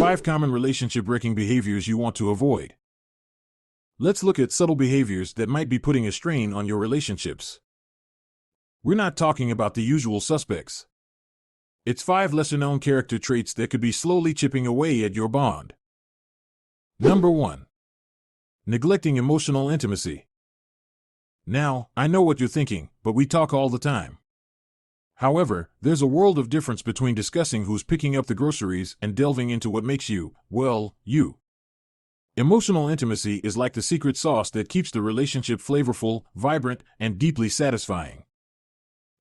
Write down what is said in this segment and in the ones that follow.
5 common relationship-wrecking behaviors you want to avoid. Let's look at subtle behaviors that might be putting a strain on your relationships. We're not talking about the usual suspects. It's 5 lesser-known character traits that could be slowly chipping away at your bond. Number 1. Neglecting emotional intimacy. Now, I know what you're thinking, but we talk all the time. However, there's a world of difference between discussing who's picking up the groceries and delving into what makes you, well, you. Emotional intimacy is like the secret sauce that keeps the relationship flavorful, vibrant, and deeply satisfying.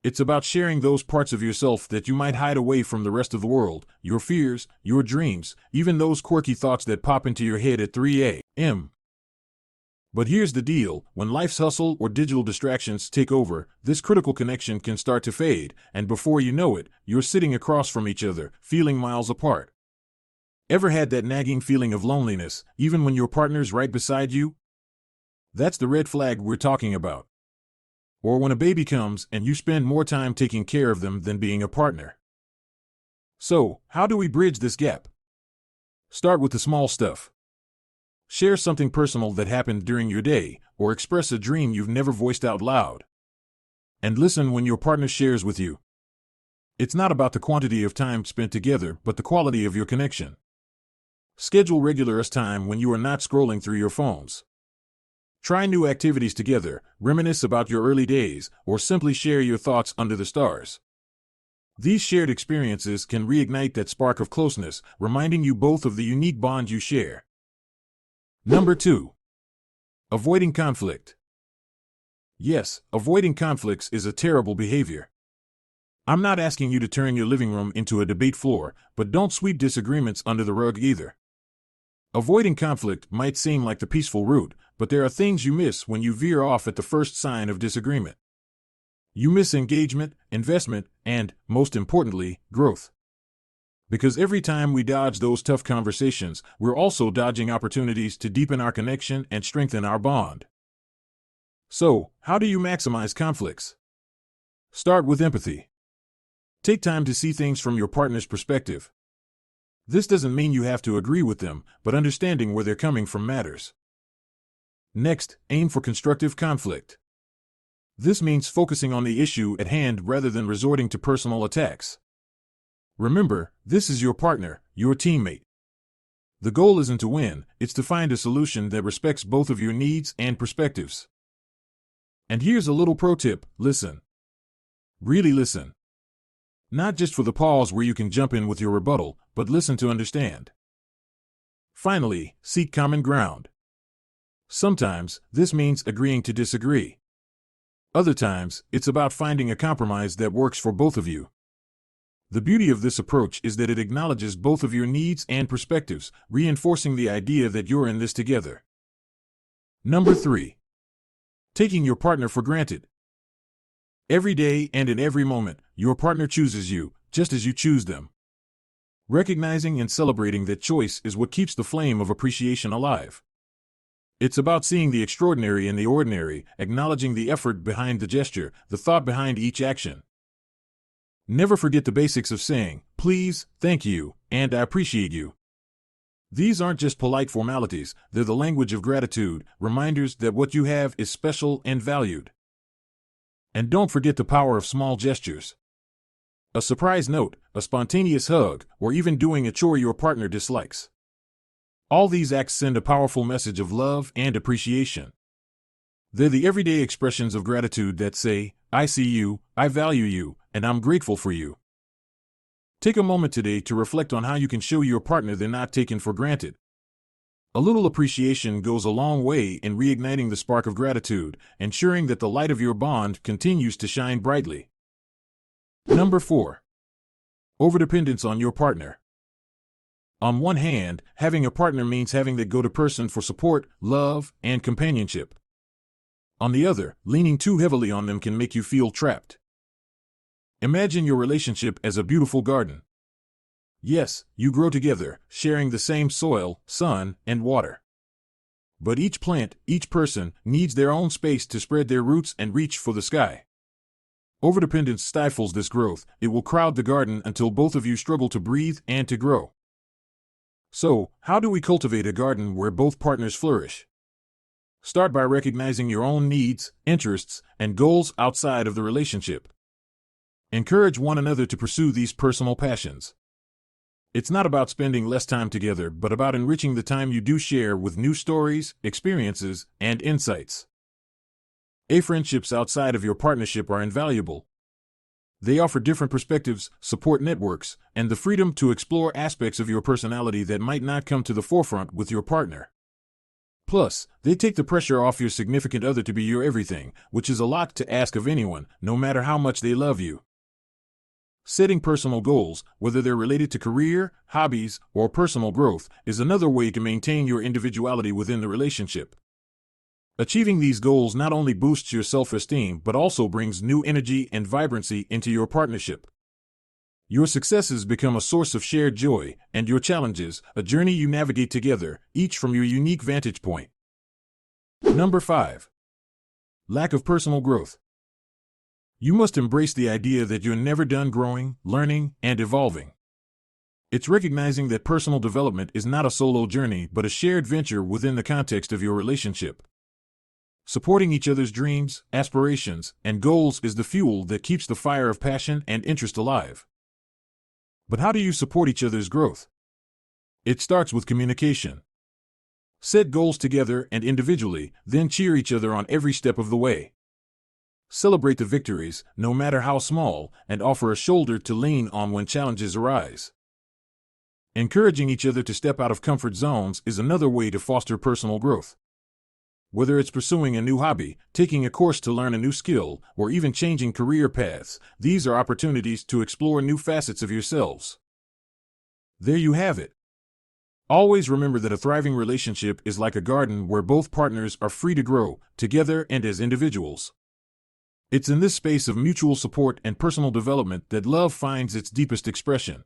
It's about sharing those parts of yourself that you might hide away from the rest of the world, your fears, your dreams, even those quirky thoughts that pop into your head at 3 a.m. But here's the deal, when life's hustle or digital distractions take over, this critical connection can start to fade, and before you know it, you're sitting across from each other, feeling miles apart. Ever had that nagging feeling of loneliness, even when your partner's right beside you? That's the red flag we're talking about. Or when a baby comes and you spend more time taking care of them than being a partner. So, how do we bridge this gap? Start with the small stuff. Share something personal that happened during your day, or express a dream you've never voiced out loud. And listen when your partner shares with you. It's not about the quantity of time spent together, but the quality of your connection. Schedule regular time when you are not scrolling through your phones. Try new activities together, reminisce about your early days, or simply share your thoughts under the stars. These shared experiences can reignite that spark of closeness, reminding you both of the unique bond you share. Number 2. Avoiding conflict. Yes, avoiding conflicts is a terrible behavior. I'm not asking you to turn your living room into a debate floor, but don't sweep disagreements under the rug either. Avoiding conflict might seem like the peaceful route, but there are things you miss when you veer off at the first sign of disagreement. You miss engagement, investment, and, most importantly, growth. Because every time we dodge those tough conversations, we're also dodging opportunities to deepen our connection and strengthen our bond. So, how do you maximize conflicts? Start with empathy. Take time to see things from your partner's perspective. This doesn't mean you have to agree with them, but understanding where they're coming from matters. Next, aim for constructive conflict. This means focusing on the issue at hand rather than resorting to personal attacks. Remember, this is your partner, your teammate. The goal isn't to win, it's to find a solution that respects both of your needs and perspectives. And here's a little pro tip, listen. Really listen. Not just for the pause where you can jump in with your rebuttal, but listen to understand. Finally, seek common ground. Sometimes, this means agreeing to disagree. Other times, it's about finding a compromise that works for both of you. The beauty of this approach is that it acknowledges both of your needs and perspectives, reinforcing the idea that you're in this together. Number 3. Taking your partner for granted. Every day and in every moment, your partner chooses you, just as you choose them. Recognizing and celebrating that choice is what keeps the flame of appreciation alive. It's about seeing the extraordinary in the ordinary, acknowledging the effort behind the gesture, the thought behind each action. Never forget the basics of saying, please, thank you, and I appreciate you. These aren't just polite formalities, they're the language of gratitude, reminders that what you have is special and valued. And don't forget the power of small gestures. A surprise note, a spontaneous hug, or even doing a chore your partner dislikes. All these acts send a powerful message of love and appreciation. They're the everyday expressions of gratitude that say, I see you, I value you, and I'm grateful for you. Take a moment today to reflect on how you can show your partner they're not taken for granted. A little appreciation goes a long way in reigniting the spark of gratitude, ensuring that the light of your bond continues to shine brightly. Number 4. Overdependence on your partner. On one hand, having a partner means having that go-to person for support, love, and companionship. On the other, leaning too heavily on them can make you feel trapped. Imagine your relationship as a beautiful garden. Yes, you grow together, sharing the same soil, sun, and water. But each plant, each person, needs their own space to spread their roots and reach for the sky. Overdependence stifles this growth. It will crowd the garden until both of you struggle to breathe and to grow. So, how do we cultivate a garden where both partners flourish? Start by recognizing your own needs, interests, and goals outside of the relationship. Encourage one another to pursue these personal passions. It's not about spending less time together, but about enriching the time you do share with new stories, experiences, and insights. Friendships outside of your partnership are invaluable. They offer different perspectives, support networks, and the freedom to explore aspects of your personality that might not come to the forefront with your partner. Plus, they take the pressure off your significant other to be your everything, which is a lot to ask of anyone, no matter how much they love you. Setting personal goals, whether they're related to career, hobbies, or personal growth, is another way to maintain your individuality within the relationship. Achieving these goals not only boosts your self-esteem but also brings new energy and vibrancy into your partnership. Your successes become a source of shared joy, and your challenges, a journey you navigate together, each from your unique vantage point. Number 5. Lack of personal growth. You must embrace the idea that you're never done growing, learning, and evolving. It's recognizing that personal development is not a solo journey but a shared venture within the context of your relationship. Supporting each other's dreams, aspirations, and goals is the fuel that keeps the fire of passion and interest alive. But how do you support each other's growth? It starts with communication. Set goals together and individually, then cheer each other on every step of the way. Celebrate the victories, no matter how small, and offer a shoulder to lean on when challenges arise. Encouraging each other to step out of comfort zones is another way to foster personal growth. Whether it's pursuing a new hobby, taking a course to learn a new skill, or even changing career paths, these are opportunities to explore new facets of yourselves. There you have it. Always remember that a thriving relationship is like a garden where both partners are free to grow, together and as individuals. It's in this space of mutual support and personal development that love finds its deepest expression.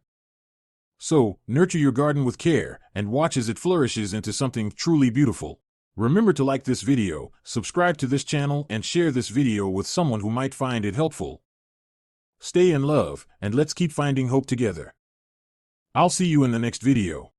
So, nurture your garden with care and watch as it flourishes into something truly beautiful. Remember to like this video, subscribe to this channel, and share this video with someone who might find it helpful. Stay in love, and let's keep finding hope together. I'll see you in the next video.